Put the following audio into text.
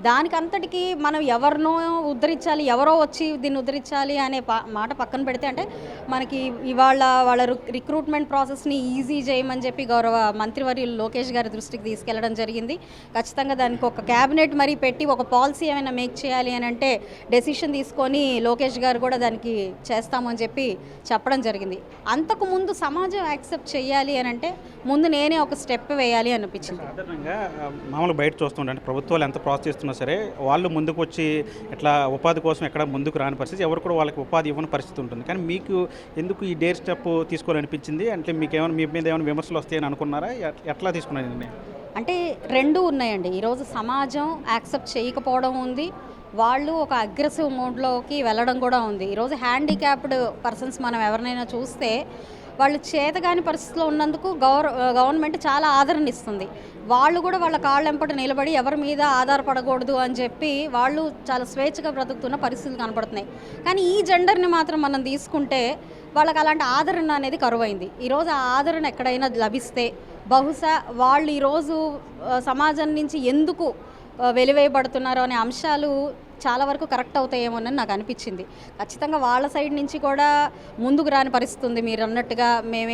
దానికంతటికి మనం ఎవరినో ఉద్ధరించాలి, ఎవరో వచ్చి దీన్ని ఉద్ధరించాలి అనే మాట పక్కన పెడితే, అంటే మనకి ఇవాళ వాళ్ళ రిక్రూట్మెంట్ ప్రాసెస్ని ఈజీ చేయమని చెప్పి గౌరవ మంత్రివర్యులు లోకేష్ గారి దృష్టికి తీసుకెళ్లడం జరిగింది. ఖచ్చితంగా దానికి ఒక క్యాబినెట్ మరీ పెట్టి ఒక పాలసీ ఏమైనా మేక్ చేయాలి అని అంటే డెసిషన్ తీసుకొని లోకేష్ గారు కూడా దానికి చేస్తామని చెప్పి చెప్పడం జరిగింది. అంతకుముందు సమాజం యాక్సెప్ట్ చేయాలి అని అంటే ముందు నేనే ఒక స్టెప్ వేయాలి అనిపించింది. సాధారణంగా మామూలు బయట చూస్తుంటే ప్రభుత్వాలు ఎంత ప్రాసెస్ చేస్తున్నా సరే వాళ్ళు ముందుకు వచ్చి ఇట్లా ఉపాధి కోసం ఎక్కడ ముందుకు రాని పరిస్థితి, ఎవరు కూడా వాళ్ళకి ఉపాధి ఇవ్వని పరిస్థితి ఉంటుంది. కానీ మీకు ఎందుకు ఈ డేర్ స్టెప్ తీసుకోవాలనిపించింది? అంటే మీకు ఏమైనా మీ మీద ఏమైనా విమర్శలు వస్తాయని అనుకున్నారా? ఎట్లా తీసుకున్నారండి? అంటే రెండూ ఉన్నాయండి. ఈరోజు సమాజం యాక్సెప్ట్ చేయకపోవడం ఉంది, వాళ్ళు ఒక అగ్రెసివ్ మోడ్లోకి వెళ్ళడం కూడా ఉంది. ఈరోజు హ్యాండిక్యాప్డ్ పర్సన్స్ మనం ఎవరినైనా చూస్తే వాళ్ళు చేతగాని పరిస్థితిలో ఉన్నందుకు గవర్నమెంట్ చాలా ఆదరణ ఇస్తుంది. వాళ్ళు కూడా వాళ్ళ కాళ్ళెంపట నిలబడి ఎవరి మీద ఆధారపడకూడదు అని చెప్పి వాళ్ళు చాలా స్వేచ్ఛగా బ్రతుకుతున్న పరిస్థితులు కనపడుతున్నాయి. కానీ ఈ జెండర్ని మాత్రం మనం తీసుకుంటే వాళ్ళకి అలాంటి ఆదరణ అనేది కరువైంది. ఈరోజు ఆ ఆదరణ ఎక్కడైనా లభిస్తే బహుశా వాళ్ళు ఈరోజు సమాజం నుంచి ఎందుకు వెలివేయబడుతున్నారో అనే అంశాలు చాలా వరకు కరెక్ట్ అవుతాయేమోనని నాకు అనిపించింది. ఖచ్చితంగా వాళ్ళ సైడ్ నుంచి కూడా ముందుకు రాని పరిస్థితి ఉంది. మీరు అన్నట్టుగా మేమే